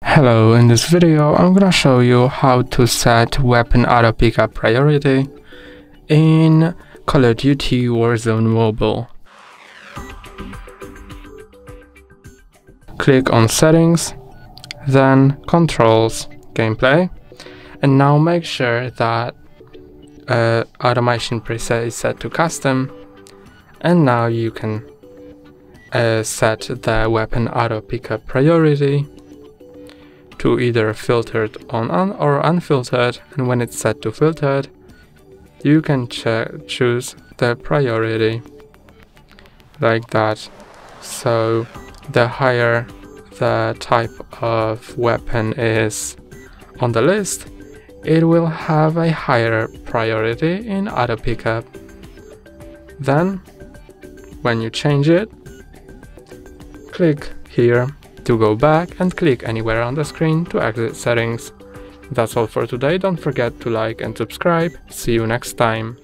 Hello, in this video I'm gonna show you how to set Weapon Autopickup Priority in Call of Duty Warzone Mobile. Click on Settings, then Controls, Gameplay, and now make sure that Automation preset is set to Custom, and now you can set the Weapon Autopickup Priority to either filtered on or unfiltered, and when it's set to filtered you can choose the priority like that. So the higher the type of weapon is on the list, it will have a higher priority in auto pickup. Then when you change it, click here to go back and click anywhere on the screen to exit settings. That's all for today. Don't forget to like and subscribe. See you next time.